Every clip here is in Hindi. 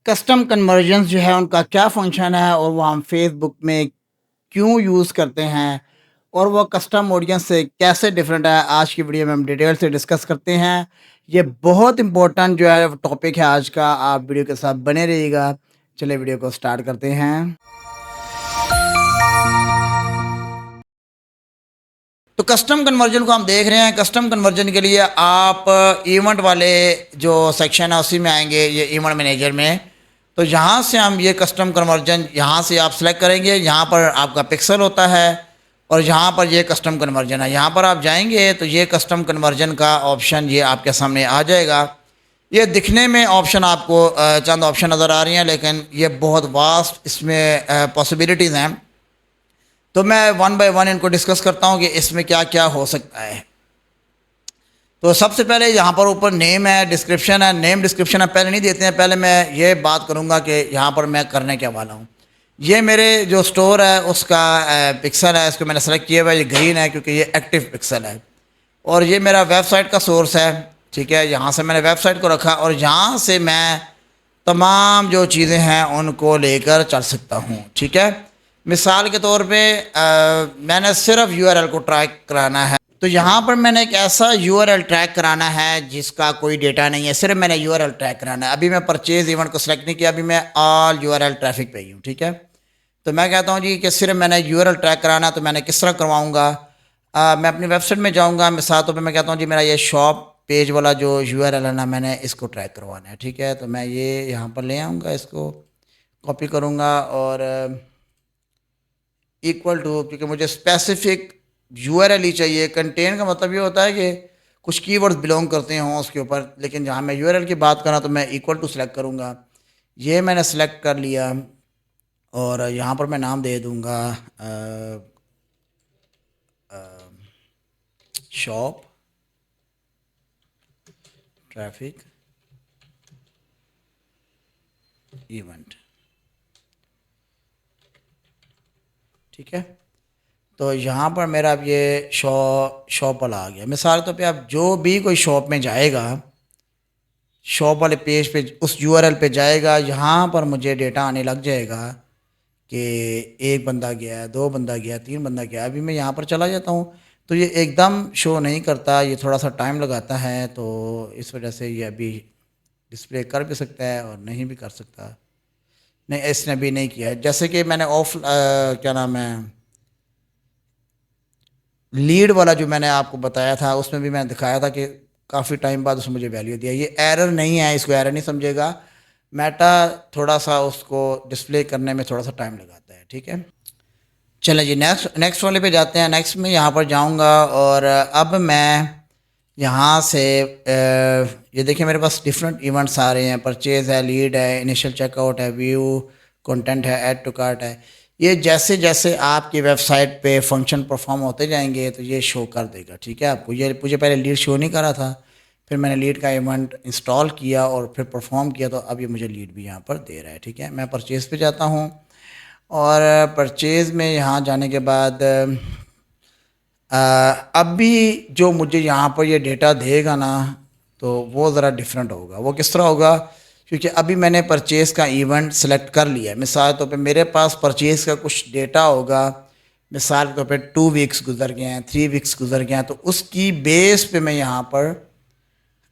कस्टम कन्वर्जन्स जो है उनका क्या फ़ंक्शन है और वो हम फ़ेसबुक में क्यों यूज़ करते हैं और वो कस्टम ऑडियंस से कैसे डिफरेंट है, आज की वीडियो में हम डिटेल से डिस्कस करते हैं। ये बहुत इम्पोर्टेंट जो है टॉपिक है आज का, आप वीडियो के साथ बने रहिएगा। चलिए वीडियो को स्टार्ट करते हैं। तो कस्टम कन्वर्जन को हम देख रहे हैं। कस्टम कन्वर्जन के लिए आप इवेंट वाले जो सेक्शन है उसी में आएंगे, ये इवेंट मैनेजर में। तो यहाँ से हम ये कस्टम कन्वर्जन यहाँ से आप सेलेक्ट करेंगे। यहाँ पर आपका पिक्सल होता है और यहाँ पर ये कस्टम कन्वर्जन है। यहाँ पर आप जाएंगे तो ये कस्टम कन्वर्जन का ऑप्शन ये आपके सामने आ जाएगा। ये दिखने में ऑप्शन आपको चंद ऑप्शन नज़र आ रही हैं, लेकिन ये बहुत वास्ट इसमें पॉसिबिलिटीज़ हैं। तो मैं वन बाय वन इनको डिस्कस करता हूँ कि इसमें क्या क्या हो सकता है। तो सबसे पहले यहाँ पर ऊपर नेम है, डिस्क्रिप्शन है। नेम डिस्क्रिप्शन है पहले नहीं देते हैं, पहले मैं ये बात करूँगा कि यहाँ पर मैं करने क्या वाला हूँ। ये मेरे जो स्टोर है उसका पिक्सल है, इसको मैंने सेलेक्ट किया हुआ है। ये ग्रीन है क्योंकि ये एक्टिव पिक्सल है। और ये मेरा वेबसाइट का सोर्स है, ठीक है। यहाँ से मैंने वेबसाइट को रखा और यहाँ से मैं तमाम जो चीज़ें हैं उनको लेकर चल सकता हूँ, ठीक है। मिसाल के तौर पे मैंने सिर्फ यूआरएल को ट्रैक कराना है, तो यहाँ पर मैंने एक ऐसा यूआरएल ट्रैक कराना है जिसका कोई डेटा नहीं है, सिर्फ मैंने यूआरएल ट्रैक कराना है। अभी मैं परचेज इवेंट को सिलेक्ट नहीं किया, अभी मैं ऑल यूआरएल ट्रैफिक पे ही हूँ, ठीक है। तो मैं कहता हूँ जी कि सिर्फ मैंने यूआरएल ट्रैक कराना है, तो मैंने किस तरह करवाऊँगा। मैं अपनी वेबसाइट में जाऊँगा। मिसाल तौर पर मैं कहता हूँ जी मेरा ये शॉप पेज वाला जो यूआरएल है ना, मैंने इसको ट्रैक करवाना है, ठीक है। तो मैं ये यहाँ पर ले आऊँगा, इसको कॉपी करूँगा और इक्वल टू, क्योंकि मुझे स्पेसिफिक यूआरएल ही चाहिए। कंटेन का मतलब ये होता है कि कुछ कीवर्ड्स बिलोंग करते हों उसके ऊपर, लेकिन जहाँ मैं यूआरएल की बात करा तो मैं इक्वल टू सेलेक्ट करूँगा। ये मैंने सेलेक्ट कर लिया और यहाँ पर मैं नाम दे दूँगा शॉप ट्रैफिक इवेंट, ठीक है। तो यहाँ पर मेरा अब ये शॉप वाला आ गया। मिसाल तो पे आप जो भी कोई शॉप में जाएगा, शॉप वाले पेज पे उस यूआरएल पे जाएगा, यहाँ पर मुझे डेटा आने लग जाएगा कि एक बंदा गया, दो बंदा गया, तीन बंदा गया। अभी मैं यहाँ पर चला जाता हूँ तो ये एकदम शो नहीं करता, ये थोड़ा सा टाइम लगाता है। तो इस वजह से ये अभी डिस्प्ले कर भी सकता है और नहीं भी कर सकता। नहीं, इसने भी नहीं किया है। जैसे कि मैंने क्या नाम है, लीड वाला जो मैंने आपको बताया था उसमें भी मैंने दिखाया था कि काफ़ी टाइम बाद उसने मुझे वैल्यू दिया। ये एरर नहीं है, इसको एरर नहीं समझेगा। मेटा थोड़ा सा उसको डिस्प्ले करने में थोड़ा सा टाइम लगाता है, ठीक है। चलें जी, नेक्स्ट नेक्स्ट वाले पे जाते हैं। नेक्स्ट में यहाँ पर जाऊँगा और अब मैं यहाँ से ये देखिए मेरे पास डिफरेंट इवेंट्स आ रहे हैं। परचेज़ है, लीड है, इनिशियल चेकआउट है, व्यू कंटेंट है, ऐड टू कार्ट है। ये जैसे जैसे आपकी वेबसाइट पे फंक्शन परफॉर्म होते जाएंगे तो ये शो कर देगा, ठीक है आपको। ये मुझे पहले लीड शो नहीं करा था, फिर मैंने लीड का इवेंट इंस्टॉल किया और फिर परफॉर्म किया, तो अब ये मुझे लीड भी यहाँ पर दे रहा है, ठीक है। मैं परचेज़ पे जाता हूँ और परचेज़ में यहाँ जाने के बाद अब भी जो मुझे यहाँ पर ये डेटा देगा ना, तो वो ज़रा डिफरेंट होगा। वो किस तरह होगा, क्योंकि अभी मैंने परचेज़ का इवेंट सेलेक्ट कर लिया है। मिसाल तौर पे मेरे पास परचेज़ का कुछ डेटा होगा। मिसाल के तौर पे 2 वीक्स गुजर गए हैं, 3 वीक्स गुजर गए हैं, तो उसकी बेस पे मैं यहाँ पर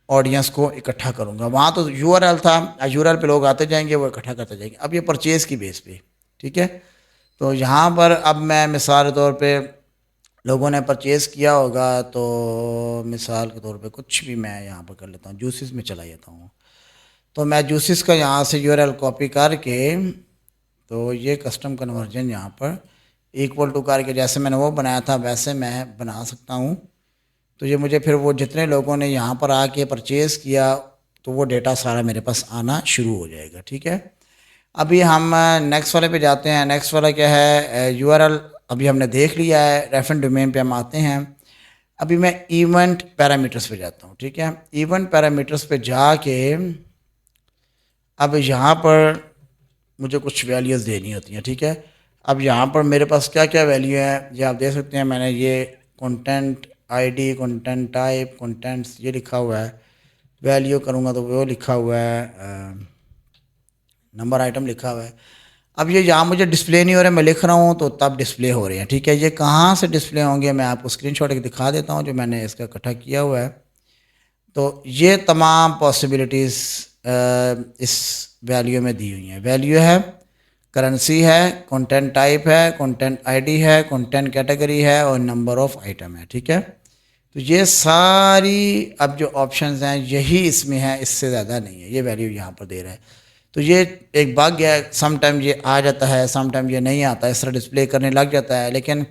ऑडियंस को इकट्ठा करूँगा। वहाँ तो यूआरएल था, यूआरएल पे लोग आते जाएंगे, वो इकट्ठा करते जाएंगे। अब ये परचेज़ की बेस पे, ठीक है। तो यहाँ पर अब मैं मिसाल के तौर पे लोगों ने परचेज़ किया होगा, तो मिसाल के तौर पे कुछ भी मैं यहाँ पर कर लेता हूँ, जूसेस में चला जाता हूँ। तो मैं जूसेस का यहाँ से यूआरएल कॉपी करके, तो ये कस्टम कन्वर्जन यहाँ पर इक्वल टू करके जैसे मैंने वो बनाया था वैसे मैं बना सकता हूँ। तो ये मुझे फिर वो जितने लोगों ने यहाँ पर आके परचेज़ किया तो वो डेटा सारा मेरे पास आना शुरू हो जाएगा, ठीक है। अभी हम नेक्स्ट वाले पे जाते हैं। नेक्स्ट वाला क्या है, यूआरएल अभी हमने देख लिया है। रेफरेंस डोमेन पे हम आते हैं। अभी मैं इवेंट पैरामीटर्स पे जाता हूँ, ठीक है। इवेंट पैरामीटर्स पे जाके अब यहाँ पर मुझे कुछ वैल्यूज़ देनी होती हैं, ठीक है। अब यहाँ पर मेरे पास क्या क्या वैल्यू है ये आप देख सकते हैं। मैंने ये content ID, content type, contents ये लिखा हुआ है। वैल्यू करूँगा तो वो लिखा हुआ है नंबर आइटम लिखा हुआ है। अब ये यहाँ मुझे डिस्प्ले नहीं हो रहा है, मैं लिख रहा हूँ तो तब डिस्प्ले हो रहे हैं, ठीक है। ये कहाँ से डिस्प्ले होंगे मैं आपको स्क्रीनशॉट एक दिखा देता हूँ जो मैंने इसका इकट्ठा किया हुआ है। तो ये तमाम पॉसिबिलिटीज़ इस वैल्यू में दी हुई हैं। वैल्यू है, करेंसी है, कंटेंट टाइप है, कंटेंट आईडी है, कंटेंट कैटेगरी है और नंबर ऑफ आइटम है, ठीक है। तो ये सारी अब जो ऑप्शंस हैं यही इसमें है, इससे ज़्यादा नहीं है। ये वैल्यू यहाँ पर दे रहा है। तो ये एक भाग्य है, सम टाइम ये आ जाता है, सम टाइम ये नहीं आता, इस तरह डिस्प्ले करने लग जाता है। लेकिन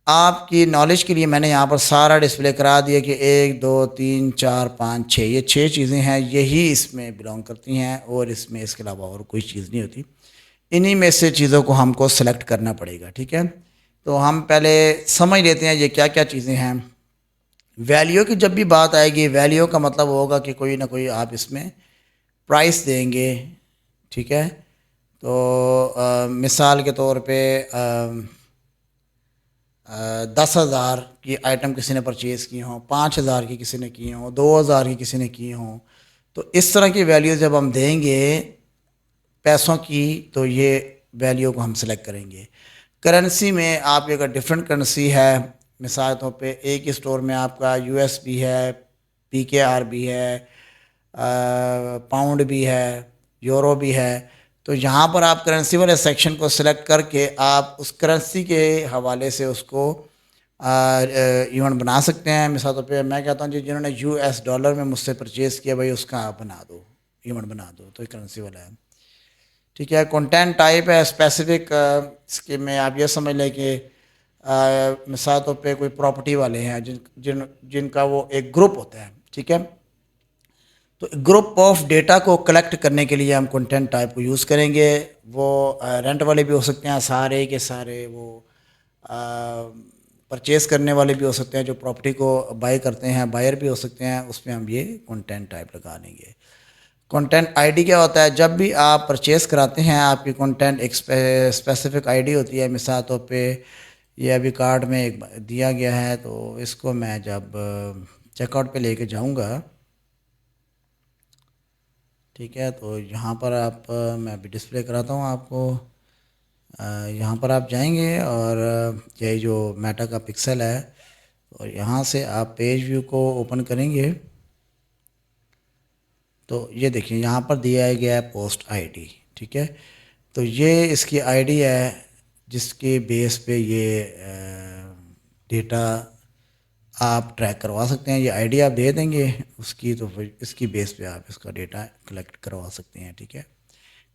आपकी नॉलेज के लिए मैंने यहाँ पर सारा डिस्प्ले करा दिया कि 1 2 3 4 5 6 ये 6 चीज़ें हैं, यही इसमें बिलोंग करती हैं और इसमें इसके अलावा और कोई चीज़ नहीं होती। इन्हीं में से चीज़ों को हमको सेलेक्ट करना पड़ेगा, ठीक है। तो हम पहले समझ लेते हैं ये क्या क्या चीज़ें हैं। वैल्यू की जब भी बात आएगी, वैल्यू का मतलब होगा कि कोई ना कोई आप इसमें प्राइस देंगे, ठीक है। तो मिसाल के तौर पे 10,000 की आइटम किसी ने परचेज़ की हों, 5,000 की किसी ने की हों, 2,000 की किसी ने की हों, तो इस तरह की वैल्यू जब हम देंगे पैसों की तो ये वैल्यू को हम सेलेक्ट करेंगे। करेंसी में आप अगर डिफरेंट करेंसी है, मिसाल तौर पे एक ही स्टोर में आपका यूएस भी है, पीकेआर भी है, पाउंड भी है, यूरो भी है, तो यहाँ पर आप करेंसी वाले सेक्शन को सिलेक्ट करके आप उस करेंसी के हवाले से उसको इवेंट बना सकते हैं। मिसाल तौर पे मैं कहता हूँ जी जिन्होंने यूएस डॉलर में मुझसे परचेज़ किया भाई उसका आप बना दो, इवेंट बना दो, तो करेंसी वाला है, ठीक है। कंटेंट टाइप है स्पेसिफिक, इसके में आप ये समझ लें कि मिसाल तौर पे कोई प्रॉपर्टी वाले हैं जिनका वो एक ग्रुप होता है, ठीक है। तो ग्रुप ऑफ डेटा को कलेक्ट करने के लिए हम कंटेंट टाइप को यूज़ करेंगे। वो रेंट वाले भी हो सकते हैं, सारे के सारे वो परचेज़ करने वाले भी हो सकते हैं, जो प्रॉपर्टी को बाय करते हैं बायर भी हो सकते हैं, उसमें हम ये कंटेंट टाइप लगा लेंगे। कंटेंट आईडी क्या होता है, जब भी आप परचेज़ कराते हैं आपकी कंटेंट एक स्पेसिफिक आईडी होती है। मिसाल तौर पे ये अभी कार्ड में एक दिया गया है, तो इसको मैं जब चेकआउट पे लेके जाऊंगा, ठीक है, तो यहाँ पर आप मैं अभी डिस्प्ले कराता हूँ आपको। यहाँ पर आप जाएंगे और ये जो मेटा का पिक्सल है, और यहाँ से आप पेज व्यू को ओपन करेंगे तो ये देखिए यहाँ पर दिया गया है पोस्ट आईडी, ठीक है। तो ये इसकी आईडी है जिसके बेस पे ये डेटा आप ट्रैक करवा सकते हैं। ये आईडी आप दे देंगे उसकी, तो फिर इसकी बेस पे आप इसका डेटा कलेक्ट करवा सकते हैं, ठीक है।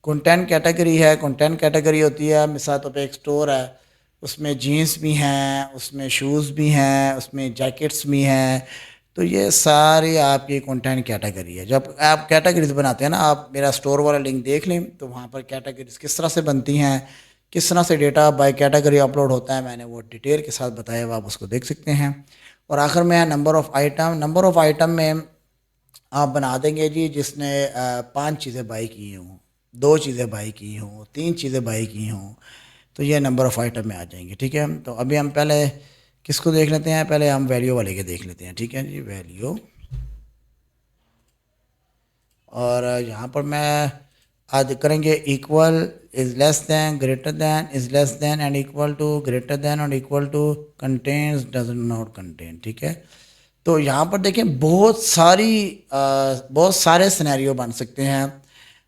कंटेंट कैटेगरी है, कंटेंट कैटेगरी होती है मिसाल तौर पे एक स्टोर है, उसमें जीन्स भी हैं, उसमें शूज़ भी हैं, उसमें जैकेट्स भी हैं, तो ये सारी आपकी कंटेंट कैटेगरी है। जब आप कैटेगरीज बनाते हैं ना, आप मेरा स्टोर वाला लिंक देख लें तो वहाँ पर कैटेगरीज किस तरह से बनती हैं, किस तरह से डेटा बाय कैटेगरी अपलोड होता है, मैंने वो डिटेल के साथ बताया हुआ, आप उसको देख सकते हैं। और आखिर में है number of item. Number of item में आप बना देंगे जी जिसने 5 चीज़ें बाई की हों, 2 चीज़ें बाई की हों, 3 चीज़ें बाई की हों, तो ये नंबर ऑफ़ आइटम में आ जाएंगे, ठीक है। तो अभी हम पहले किसको देख लेते हैं, पहले हम वैल्यू वाले के देख लेते हैं, ठीक है जी, वैल्यू। और यहाँ पर मैं आज करेंगे equal, is less than, greater than, is less than and equal to, greater than और equal to, contains, does not contain, ठीक है। तो यहाँ पर देखें बहुत सारे सिनेरियो बन सकते हैं।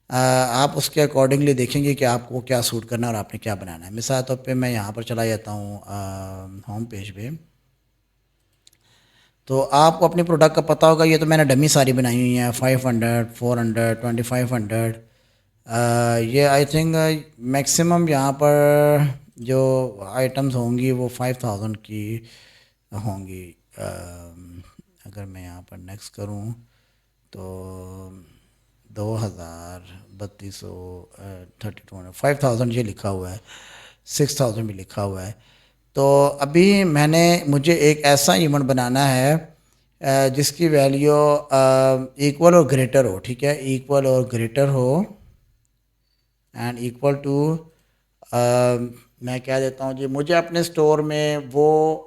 आप उसके अकॉर्डिंगली देखेंगे कि आपको क्या सूट करना है और आपने क्या बनाना है। मिसाल तौर पे मैं यहाँ पर चला जाता हूँ होम पेज पे, तो आपको अपने प्रोडक्ट का पता होगा। ये तो मैंने डमी सारी बनाई हुई हैं, 500, 400, 2500। ये आई थिंक मैक्सिमम यहाँ पर जो आइटम्स होंगी वो 5000 की होंगी। अगर मैं यहाँ पर नेक्स्ट करूँ तो 2000, 3200, 3200, 5000 ये लिखा हुआ है, 6000 भी लिखा हुआ है। तो अभी मुझे एक ऐसा इवेंट बनाना है जिसकी वैल्यू इक्वल और ग्रेटर हो, ठीक है, इक्वल और ग्रेटर हो एंड इक्वल टू, मैं क्या देता हूँ जी, मुझे अपने स्टोर में वो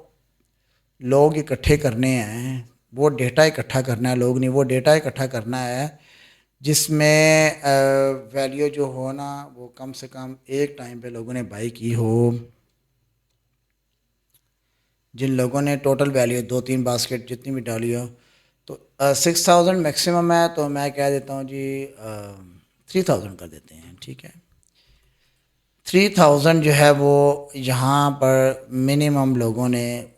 लोग इकट्ठे करने हैं, वो डेटा इकट्ठा करना है, लोग नहीं, वो डेटा इकट्ठा करना है जिसमें वैल्यू जो हो ना वो कम से कम एक टाइम पे लोगों ने बाई की हो। जिन लोगों ने टोटल वैल्यू 2-3 बास्केट जितनी भी डाली हो, तो 6,000 मैक्सिमम है, तो मैं कह देता हूँ जी 3,000 कर देते हैं, ठीक है। 3,000 जो है वो यहाँ पर मिनिमम लोगों ने,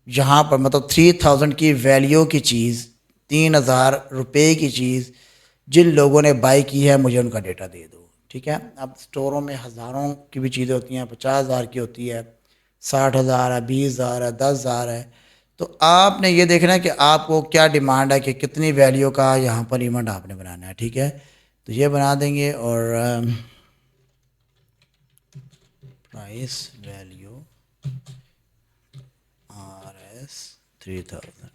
यहाँ पर मतलब 3,000 की वैल्यू की चीज़, 3,000 रुपये की चीज़ जिन लोगों ने बाई की है, मुझे उनका डेटा दे दो, ठीक है। अब स्टोरों में हज़ारों की भी चीज़ें होती हैं, 50,000 की होती है, 60,000 है, 20,000 है, 10,000 है। तो आपने ये देखना है कि आपको क्या डिमांड है, कि कितनी वैल्यू का यहाँ पर इवेंट आपने बनाना है, ठीक है। तो ये बना देंगे, और प्राइस वैल्यू RS 3,000,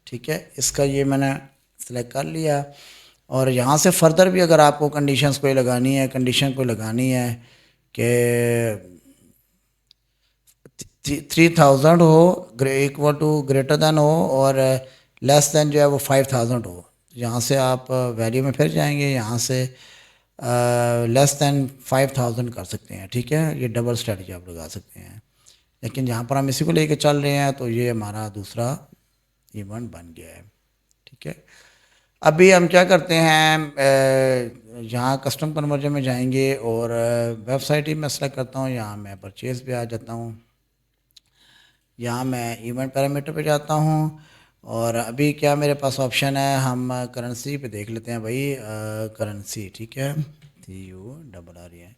ठीक है। इसका ये मैंने सेलेक्ट कर लिया। और यहाँ से फर्दर भी अगर आपको कंडीशंस कोई लगानी है, कंडीशन कोई लगानी है कि 3,000 हो, इक्वल टू ग्रेटर देन हो, और लेस देन जो है वो 5,000 हो, यहाँ से आप वैल्यू में फिर जाएंगे, यहाँ से लेस देन 5,000 कर सकते हैं, ठीक है। ये डबल स्ट्रेटजी आप लगा सकते हैं, लेकिन यहाँ पर हम इसी को लेके चल रहे हैं, तो ये हमारा दूसरा इवेंट बन गया है, ठीक है। अभी हम क्या करते हैं, यहाँ कस्टम कन्वर्जन में जाएंगे, और वेबसाइट ही मैं सेलेक्ट करता हूँ, यहाँ मैं परचेज पे आ जाता हूँ, यहाँ मैं इवेंट पैरामीटर पे जाता हूँ, और अभी क्या मेरे पास ऑप्शन है, हम करेंसी पे देख लेते हैं भाई, करेंसी, ठीक है, CURR है,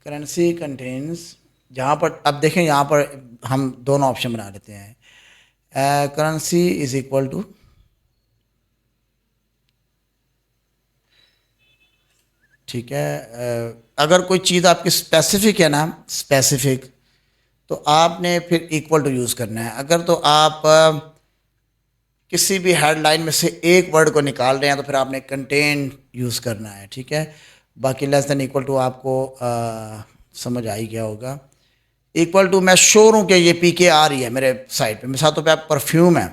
करेंसी कंटेन्स, जहाँ पर अब देखें, यहाँ पर हम दोनों ऑप्शन बना लेते हैं, करेंसी इज़ इक्वल टू, ठीक है, अगर कोई चीज़ आपकी स्पेसिफिक है ना, स्पेसिफिक, तो आपने फिर इक्वल टू यूज़ करना है। अगर तो आप किसी भी हेडलाइन में से एक वर्ड को निकाल रहे हैं, तो फिर आपने कंटेन यूज़ करना है, ठीक है। बाकी लेस देन इक्वल टू आपको समझ आ ही गया होगा। इक्वल टू मैं श्योर हूँ कि ये पीके आ रही है मेरे साइट पे, मेरे साथ तो पे परफ्यूम है।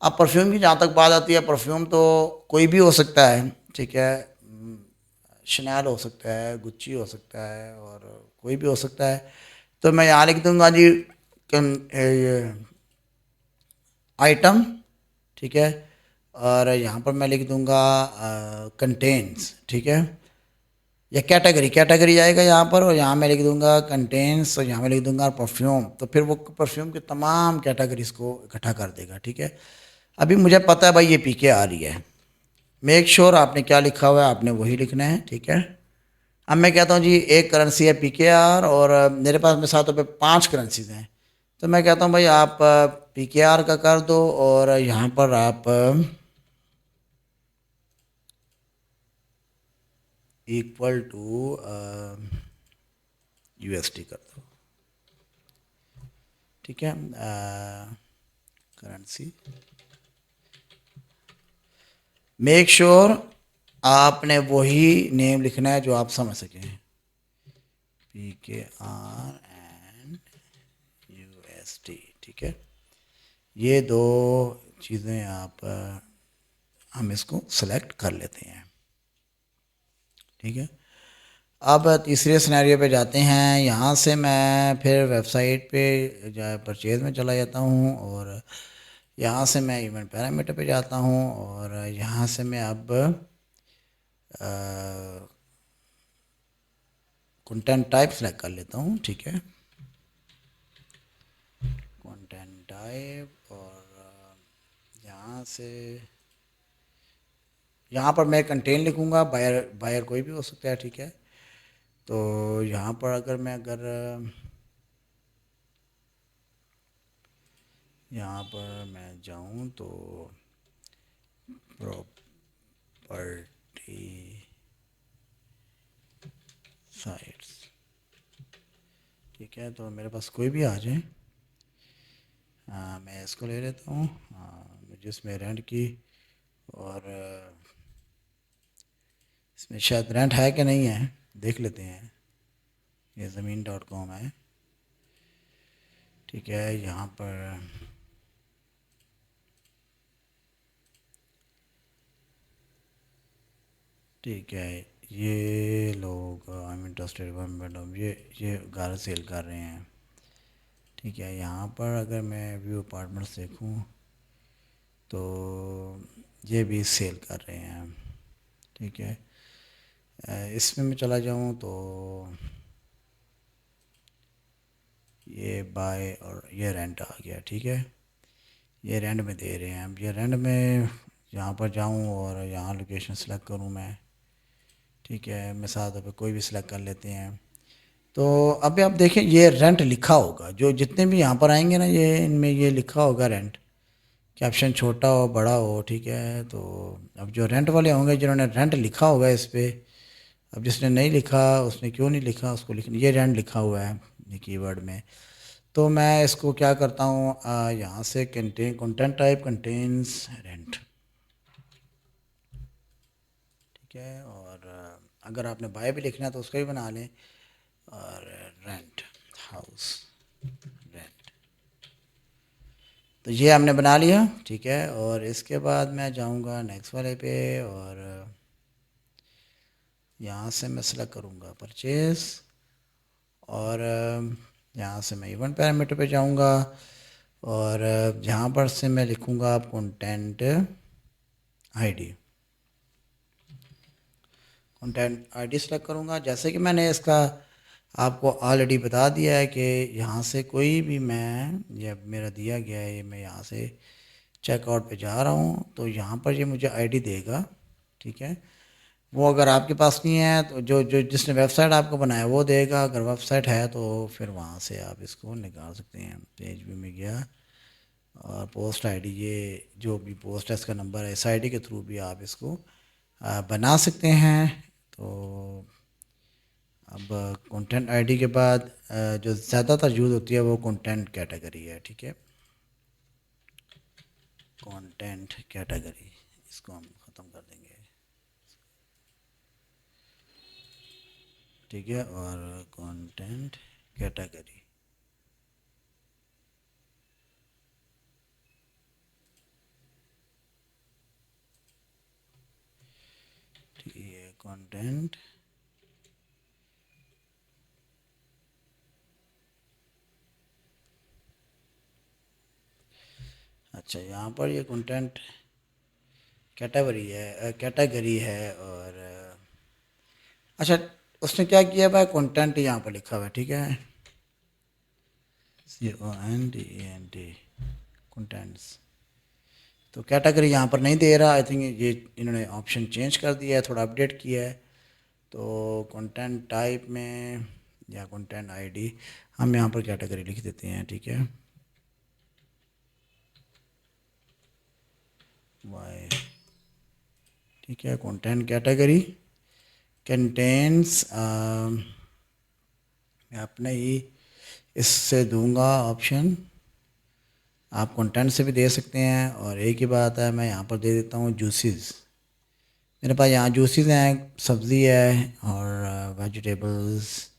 अब परफ्यूम की जहाँ तक बात आती है, परफ्यूम तो कोई भी हो सकता है, ठीक है, शनैल हो सकता है, गुच्ची हो सकता है, और कोई भी हो सकता है। तो मैं यहाँ लिख दूंगा जी आइटम, ठीक है, और यहाँ पर मैं लिख दूंगा कंटेन्स, ठीक है, या कैटेगरी, कैटेगरी आएगा यहाँ पर, और यहाँ मैं लिख दूंगा कंटेन्स, और यहाँ मैं लिख दूंगा परफ्यूम, तो फिर वो परफ्यूम की तमाम कैटेगरीज को इकट्ठा कर देगा, ठीक है। अभी मुझे पता है भाई ये पीके आ रही है, मेक श्योर आपने क्या लिखा हुआ है आपने वही लिखना है, ठीक है। अब मैं कहता हूँ जी एक करेंसी है PKR, और मेरे पास में साथ पे 5 करेंसीज हैं, तो मैं कहता हूँ भाई आप PKR का कर दो, और यहाँ पर आप इक्वल टू USD कर दो, ठीक है। करेंसी, मेक श्योर आपने वही नेम लिखना है जो आप समझ सकें, PKR एंड USD, ठीक है। ये दो चीज़ें आप हम इसको सेलेक्ट कर लेते हैं, ठीक है। अब तीसरे सिनेरियो पे जाते हैं, यहाँ से मैं फिर वेबसाइट पे परचेज़ में चला जाता हूँ, और यहाँ से मैं इवेंट पैरामीटर पे जाता हूँ, और यहाँ से मैं अब कंटेंट टाइप सेलेक्ट कर लेता हूँ, ठीक है, कंटेंट टाइप, और यहाँ से यहाँ पर मैं कंटेन लिखूँगा, बायर बायर कोई भी हो सकता है, ठीक है। तो यहाँ पर अगर यहाँ पर मैं जाऊँ तो प्रॉपर्टी साइट्स, ठीक है, तो मेरे पास कोई भी आ जाए, मैं इसको ले लेता हूँ, जिसमें रेंट की, और इसमें शायद रेंट है कि नहीं है देख लेते हैं, ये ज़मीन.com है, ठीक है। यहाँ पर ठीक है, ये लोग आई एम इंटरेस्टेड, ये घर सेल कर रहे हैं। ठीक है, यहाँ पर अगर मैं व्यू अपार्टमेंट्स देखूँ तो ये भी सेल कर रहे हैं। ठीक है, इसमें मैं चला जाऊँ तो ये बाय और ये रेंट आ गया। ठीक है, ये रेंट में दे रहे हैं। अब ये रेंट में यहाँ पर जाऊँ और यहाँ लोकेशन सेलेक्ट करूँ मैं। ठीक है, मिसाल तौर पे कोई भी सिलेक्ट कर लेते हैं। तो अभी आप देखें ये रेंट लिखा होगा, जो जितने भी यहाँ पर आएंगे ना, ये इनमें ये लिखा होगा रेंट, कैप्शन छोटा हो बड़ा हो। ठीक है, तो अब जो रेंट वाले होंगे जिन्होंने रेंट लिखा होगा इस पर, अब जिसने नहीं लिखा उसने क्यों नहीं लिखा, उसको लिख, ये रेंट लिखा हुआ है ये कीवर्ड में। तो मैं इसको क्या करता हूँ, यहाँ से कंटेंट टाइप कंटेन्स रेंट। ठीक है, और अगर आपने बाय भी लिखना है तो उसका भी बना लें, और रेंट हाउस रेंट, तो ये हमने बना लिया। ठीक है, और इसके बाद मैं जाऊंगा नेक्स्ट वाले पे, और यहाँ से मैं सेलेक्ट करूँगा परचेज़, और यहाँ से मैं इवेंट पैरामीटर पे जाऊँगा, और यहाँ पर से मैं लिखूँगा content ID. Content ID select करूँगा। जैसे कि मैंने इसका आपको ऑलरेडी बता दिया है कि यहाँ से कोई भी मैं, ये मेरा दिया गया है, ये मैं यहाँ से चेकआउट पे जा रहा हूँ तो यहाँ पर ये मुझे आईडी देगा। ठीक है, वो अगर आपके पास नहीं है तो जो जो जिसने वेबसाइट आपको बनाया वो देगा, अगर वेबसाइट है तो फिर वहाँ से आप इसको निकाल सकते हैं। पेज भी में गया, और पोस्ट आईडी, ये जो भी पोस्ट है इसका नंबर है, इस आईडी के थ्रू भी आप इसको बना सकते हैं। तो अब कंटेंट आईडी के बाद जो ज़्यादातर यूज़ होती है वो कंटेंट कैटेगरी है। ठीक है, कंटेंट कैटेगरी, इसको हम ख़त्म कर देंगे। ठीक है, और कंटेंट कैटेगरी, ठीक है, कंटेंट अच्छा, यहाँ पर ये कंटेंट कैटेगरी है, और अच्छा उसने क्या किया भाई, कंटेंट यहाँ पर लिखा हुआ है। ठीक है, CONTENT कंटेंट्स, तो कैटेगरी यहाँ पर नहीं दे रहा। आई थिंक ये इन्होंने ऑप्शन चेंज कर दिया है, थोड़ा अपडेट किया है। तो कंटेंट टाइप में या कंटेंट आईडी हम यहाँ पर कैटेगरी लिख देते हैं। ठीक है, वाई। ठीक है, कंटेंट कैटेगरी कंटेंट्स, मैं अपने ही इससे दूंगा ऑप्शन, आप कंटेंट से भी दे सकते हैं। और एक ही बात है, मैं यहाँ पर दे देता हूँ जूसेस। मेरे पास यहाँ जूसेस हैं, सब्ज़ी है और वेजिटेबल्स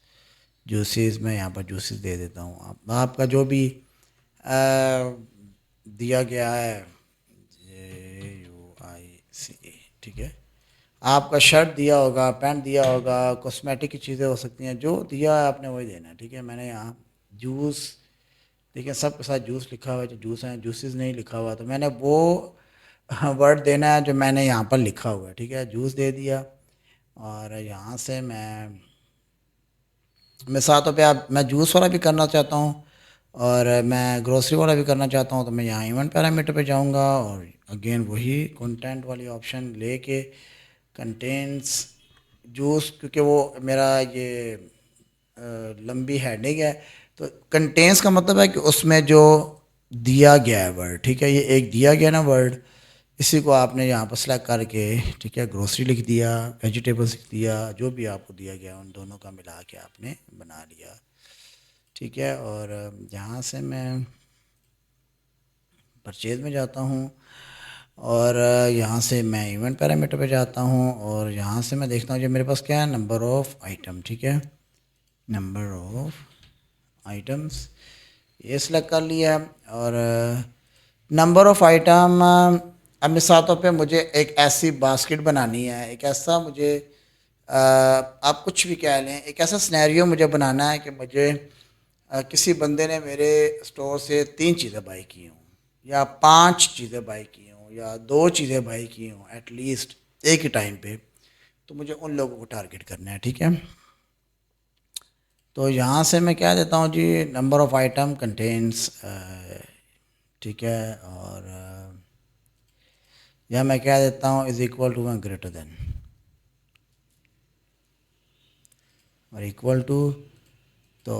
जूसेस, मैं यहाँ पर जूसेस दे देता हूँ। आपका जो भी दिया गया है, JUICE। ठीक है, आपका शर्ट दिया होगा, पैंट दिया होगा, कॉस्मेटिक की चीज़ें हो सकती हैं, जो दिया है आपने वही देना है। ठीक है, मैंने यहाँ जूस, देखिए सबके साथ जूस लिखा हुआ है, जो जूस हैं, जूसेस नहीं लिखा हुआ, तो मैंने वो वर्ड देना है जो मैंने यहाँ पर लिखा हुआ है। ठीक है, जूस दे दिया, और यहाँ से मैं साथों पे आप, मैं जूस वाला भी करना चाहता हूँ और मैं ग्रोसरी वाला भी करना चाहता हूँ, तो मैं यहाँ इवेंट पैरामीटर पे जाऊँगा, और अगेन वही कंटेंट वाली ऑप्शन लेके कंटेंट्स जूस, क्योंकि वो मेरा ये लंबी हेडिंग है, तो कंटेंट्स का मतलब है कि उसमें जो दिया गया है वर्ड। ठीक है, ये एक दिया गया ना वर्ड, इसी को आपने यहाँ पर सेलेक्ट करके, ठीक है, ग्रोसरी लिख दिया, वेजिटेबल्स लिख दिया, जो भी आपको दिया गया उन दोनों का मिला के आपने बना लिया। ठीक है, और यहाँ से मैं परचेज में जाता हूँ, और यहाँ से मैं इवेंट पैरामीटर पे जाता हूँ, और यहाँ से मैं देखता हूँ जो मेरे पास क्या है, नंबर ऑफ़ आइटम। ठीक है, नंबर ऑफ़ आइटम्स ये सेलेक्ट कर लिया, और नंबर ऑफ़ आइटम अब मिसाल तौर पे मुझे एक ऐसी बास्केट बनानी है, एक ऐसा मुझे आप कुछ भी कह लें, एक ऐसा सिनेरियो मुझे बनाना है कि मुझे किसी बंदे ने मेरे स्टोर से 3 चीज़ें बाई की हों, या 5 चीज़ें बाई की हों, या 2 चीज़ें बाई की हों एटलीस्ट एक ही टाइम पे। तो मुझे उन लोगों को टारगेट करना है, ठीक है। तो यहाँ से मैं क्या देता हूँ जी, नंबर ऑफ़ आइटम कंटेन्स, ठीक है, और या मैं क्या देता हूँ is equal to greater than और इक्वल टू। तो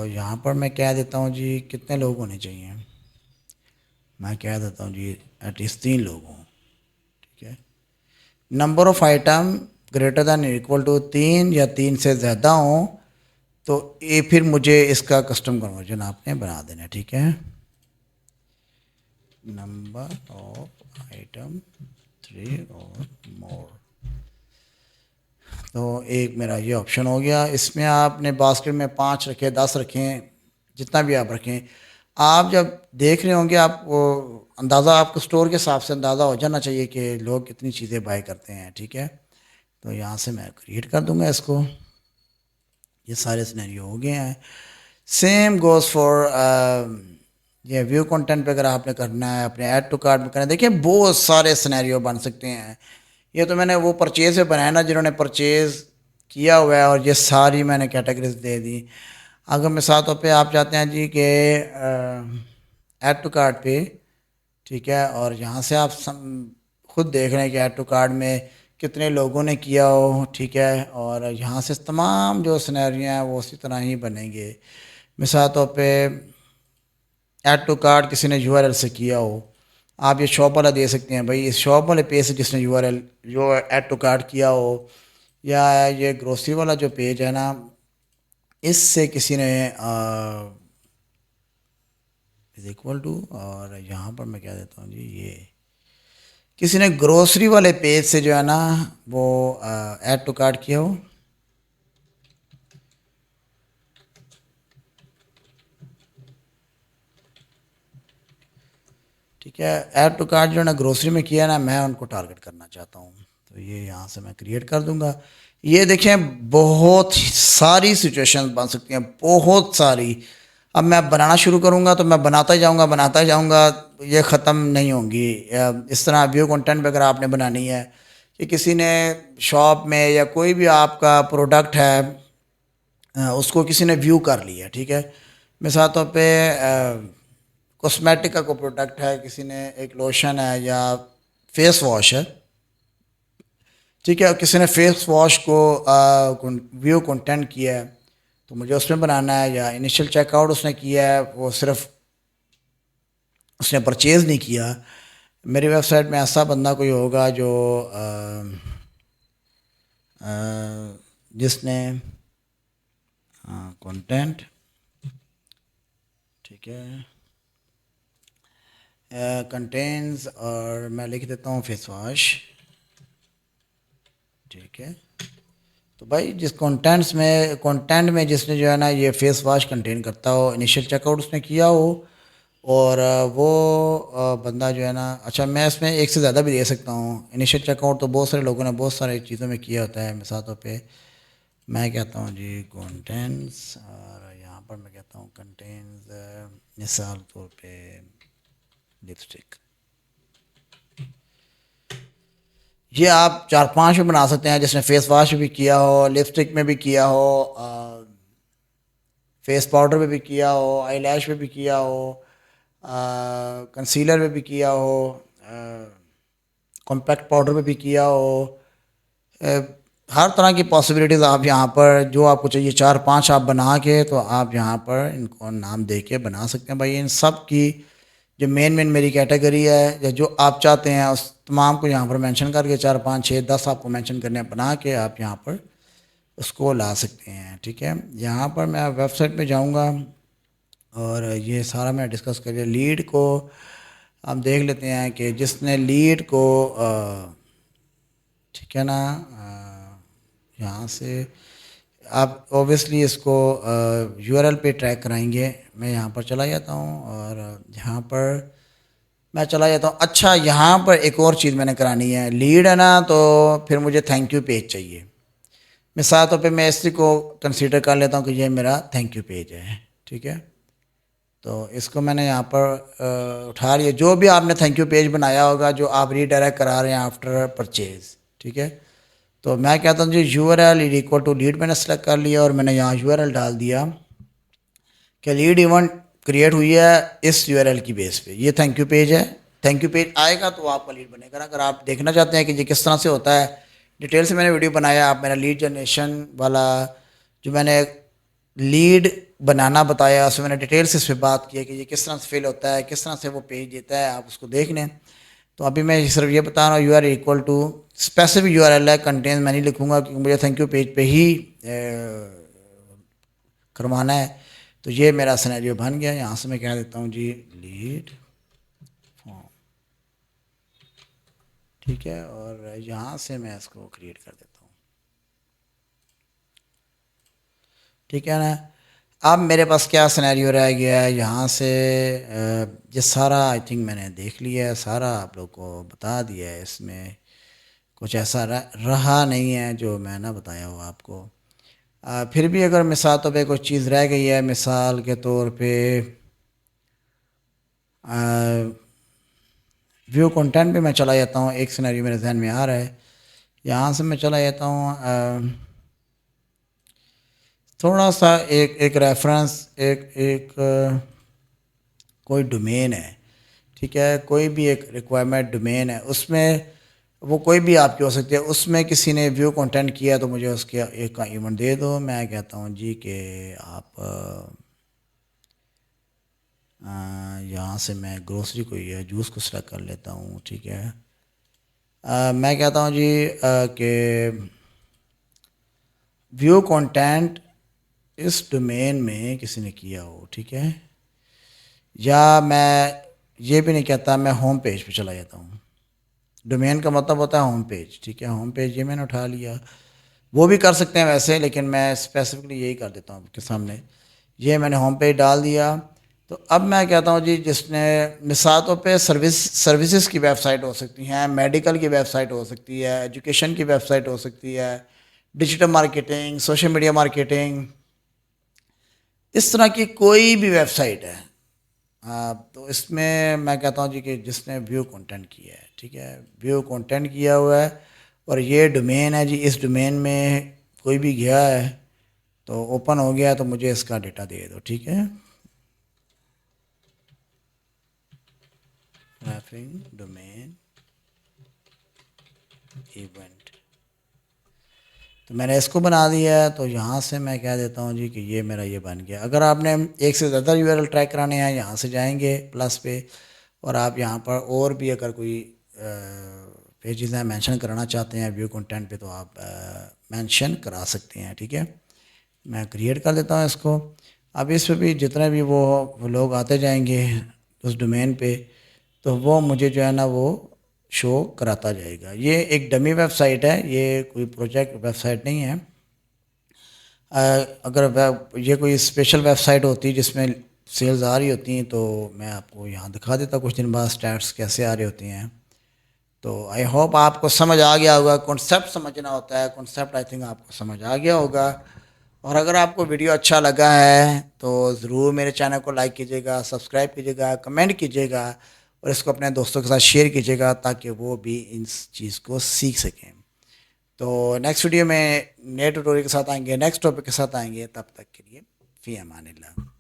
यहाँ पर मैं क्या देता हूँ जी, कितने लोग होने चाहिए, मैं क्या देता हूँ जी एटलीस्ट 3 लोग हों, ठीक है। Number of item greater than equal to 3 या 3 से ज़्यादा हों, तो ये फिर मुझे इसका कस्टम कन्वर्जन आपने बना देना है, ठीक है। नंबर ऑफ आइटम 3 और मोर। तो एक मेरा ये ऑप्शन हो गया। इसमें आपने बास्केट में 5 रखे, 10 रखें, जितना भी आप रखें, आप जब देख रहे होंगे आपको अंदाज़ा, आपको स्टोर के हिसाब से अंदाज़ा हो जाना चाहिए कि लोग कितनी चीज़ें बाय करते हैं, ठीक है। तो यहाँ से मैं क्रिएट कर दूँगा इसको। ये सारे सिनेरियो हो गए हैं। सेम गोज़ फॉर ये व्यू कंटेंट पे अगर आपने करना है, अपने ऐड टू कार्ट में करना है, देखिए बहुत सारे सिनेरियो बन सकते हैं। ये तो मैंने वो परचेज़ पे बनाया ना, जिन्होंने परचेज़ किया हुआ है, और ये सारी मैंने कैटेगरीज दे दी। अगर मिसाल तौर पे आप चाहते हैं जी कि ऐड टू कार्ट पे, ठीक है, और यहाँ से आप खुद देख रहे हैं कि ऐड टू कार्ट में कितने लोगों ने किया हो, ठीक है, और यहाँ से तमाम जो सिनेरियो हैं वो उसी तरह ही बनेंगे। मिसाल तौर पे ऐड टू कार्ट किसी ने यूआरएल से किया हो, आप ये शॉप वाला दे सकते हैं भाई, इस शॉप वाले पेज से जिसने यूआरएल जो ऐड टू कार्ट किया हो, या ये ग्रोसरी वाला जो पेज है ना, इससे किसी ने इज इक्वल टू, और यहाँ पर मैं क्या देता हूँ जी, ये किसी ने ग्रोसरी वाले पेज से जो है ना वो ऐड टू कार्ट किया हो, ठीक है। ऐड टू कार्ट जो है ना ग्रोसरी में किया ना, मैं उनको टारगेट करना चाहता हूँ, तो ये यहाँ से मैं क्रिएट कर दूँगा। ये देखें बहुत सारी सिचुएशन बन सकती हैं, बहुत सारी। अब मैं बनाना शुरू करूँगा तो मैं बनाता ही जाऊँगा, बनाता ही जाऊँगा, ये ख़त्म नहीं होंगी। इस तरह व्यू कंटेंट पे अगर आपने बनानी है कि किसी ने शॉप में या कोई भी आपका प्रोडक्ट है, उसको किसी ने व्यू कर लिया, ठीक है। मिसाल तौर पे कॉस्मेटिक का कोई प्रोडक्ट है, किसी ने एक लोशन है या फेस वॉश है, ठीक है, और किसी ने फेस वॉश को व्यू कंटेंट किया है, तो मुझे उसमें बनाना है। या इनिशियल चेकआउट उसने किया है, वो सिर्फ उसने परचेज़ नहीं किया। मेरी वेबसाइट में ऐसा बंदा कोई होगा जो जिसने कंटेंट, ठीक है, कंटेंट्स, और मैं लिख देता हूँ फेस वॉश, ठीक है। तो भाई जिस कंटेंट में जिसने जो है ना ये फेस वॉश कंटेन करता हो, इनिशियल चेकआउट उसने किया हो, और वो बंदा जो है ना, अच्छा मैं इसमें एक से ज़्यादा भी दे सकता हूँ। इनिशियल चेकआउट तो बहुत सारे लोगों ने बहुत सारी चीज़ों में किया होता है। मिसाल तौर पे मैं कहता हूँ जी कंटेंट्स, और यहाँ पर मैं कहता हूँ कंटेंट्स, मिसाल तौर पे लिपस्टिक। ये आप 4-5 भी बना सकते हैं, जिसने फेस वॉश भी किया हो, लिपस्टिक में भी किया हो, फेस पाउडर में भी किया हो, आई लैश में भी किया हो, कंसीलर में भी किया हो, कॉम्पैक्ट पाउडर में भी किया हो। अ, हर तरह की पॉसिबिलिटीज़ आप यहाँ पर जो आपको चाहिए 4-5 आप बना के, तो आप यहाँ पर इनको नाम दे के बना सकते हैं भाई। इन सब की जो मेन मेरी कैटेगरी है, या जो आप चाहते हैं उस तमाम को यहाँ पर मेंशन करके 4-5-6-10 आपको मेंशन करने बना के आप यहाँ पर उसको ला सकते हैं, ठीक है। यहाँ पर मैं वेबसाइट पे जाऊँगा, और ये सारा मैं डिस्कस कर लिया। लीड को हम देख लेते हैं कि जिसने लीड को ठीक है ना, यहाँ से आप ऑब्वियसली इसको यूआरएल पे ट्रैक कराएंगे। मैं यहाँ पर चला जाता हूँ, और यहाँ पर मैं चला जाता हूँ। अच्छा, यहाँ पर एक और चीज़ मैंने करानी है, लीड है ना, तो फिर मुझे थैंक यू पेज चाहिए। मिसाल तौर पे मैं इसी को कंसीडर कर लेता हूँ कि ये मेरा थैंक यू पेज है, ठीक है। तो इसको मैंने यहाँ पर उठा लिया, जो भी आपने थैंक यू पेज बनाया होगा जो आप रीडायरेक्ट करा रहे हैं आफ्टर परचेज, ठीक है। तो मैं कहता हूँ जी URL इक्वल टू लीड मैंने सेलेक्ट कर लिया और मैंने यहाँ URL डाल दिया कि लीड इवेंट क्रिएट हुई है इस URL की बेस पे, ये थैंक यू पेज है। थैंक यू पेज आएगा तो आपका लीड बनेगा। अगर आप देखना चाहते हैं कि ये किस तरह से होता है, डिटेल से मैंने वीडियो बनाया। आप मेरा लीड जनरेशन वाला जो मैंने लीड बनाना बताया, उसमें मैंने डिटेल से इस पर बात की है कि ये किस तरह से फिल होता है, किस तरह से वो पेज देता है, आप उसको देख लें। तो अभी मैं सिर्फ ये बता रहा हूँ URL equal to specific URL है, कंटेन मैं नहीं लिखूँगा क्योंकि मुझे थैंक यू पेज पे ही करवाना है। तो ये मेरा सिनेरियो बन गया। यहाँ से मैं कह देता हूँ जी लीड फॉर्म, ठीक है, और यहाँ से मैं इसको क्रिएट कर देता हूँ, ठीक है ना। अब मेरे पास क्या सिनेरियो रह गया है, यहाँ से ये सारा आई थिंक मैंने देख लिया है, सारा आप लोग को बता दिया है। इसमें कुछ ऐसा रहा नहीं है जो मैं ना बताया हो आपको। फिर भी अगर मिसाल तौर पे कोई चीज़ रह गई है, मिसाल के तौर पे व्यू कंटेंट पे मैं चला जाता हूँ। एक सिनेरियो मेरे जहन में आ रहा है, यहाँ से मैं चला जाता हूँ। थोड़ा सा एक एक रेफरेंस, एक एक कोई डोमेन है, ठीक है, कोई भी एक रिक्वायरमेंट डोमेन है, उसमें वो कोई भी आपकी हो सकती है, उसमें किसी ने व्यू कंटेंट किया तो मुझे उसके एक का इवेंट दे दो। मैं कहता हूँ जी कि आप यहाँ से मैं ग्रोसरी को या जूस को सेलेक्ट कर लेता हूँ, ठीक है। मैं कहता हूँ जी कि व्यू कंटेंट इस डोमेन में किसी ने किया हो, ठीक है। या मैं ये भी नहीं कहता, मैं होम पेज पे चला जाता हूँ। डोमेन का मतलब होता है होम पेज, ठीक है। होम पेज ये मैंने उठा लिया, वो भी कर सकते हैं वैसे, लेकिन मैं स्पेसिफिकली यही कर देता हूँ आपके सामने। ये मैंने होम पेज डाल दिया। तो अब मैं कहता हूँ जी जिसने मिसालों पे सर्विसेज की वेबसाइट हो सकती हैं, मेडिकल की वेबसाइट हो सकती है, एजुकेशन की वेबसाइट हो सकती है, digital marketing, social media marketing, इस तरह की कोई भी वेबसाइट है। तो इसमें मैं कहता हूँ जी कि जिसने व्यू कंटेंट किया है, ठीक है, व्यू कंटेंट किया हुआ है और ये डोमेन है जी, इस डोमेन में कोई भी गया है तो ओपन हो गया तो मुझे इसका डेटा दे दो, ठीक है। रैपिंग डोमेन इवेंट, तो मैंने इसको बना दिया है। तो यहाँ से मैं कह देता हूँ जी कि ये मेरा ये बन गया। अगर आपने एक से ज़्यादा URL ट्रैक कराने हैं, यहाँ से जाएंगे प्लस पे, और आप यहाँ पर और भी अगर कोई पेजेस हैं मेंशन कराना चाहते हैं व्यू कंटेंट पे, तो आप मेंशन करा सकते हैं, ठीक है। मैं क्रिएट कर देता हूँ इसको। अब इस पर भी जितने भी वो लोग आते जाएंगे उस डोमेन पे, तो वो मुझे जो है ना वो शो कराता जाएगा। ये एक डमी वेबसाइट है, ये कोई प्रोजेक्ट वेबसाइट नहीं है। अगर ये कोई स्पेशल वेबसाइट होती जिसमें सेल्स आ रही होती हैं तो मैं आपको यहाँ दिखा देता कुछ दिन बाद स्टैट्स कैसे आ रही होती हैं। तो आई होप आपको समझ आ गया होगा, कॉन्सेप्ट समझना होता है, कॉन्सेप्ट आई थिंक आपको समझ आ गया होगा। और अगर आपको वीडियो अच्छा लगा है तो ज़रूर मेरे चैनल को लाइक कीजिएगा, सब्सक्राइब कीजिएगा, कमेंट कीजिएगा और इसको अपने दोस्तों के साथ शेयर कीजिएगा ताकि वो भी इस चीज़ को सीख सकें। तो नेक्स्ट वीडियो में नए ट्यूटोरियल के साथ आएंगे, नेक्स्ट टॉपिक के साथ आएंगे। तब तक के लिए फ़ी अमानिल्लाह।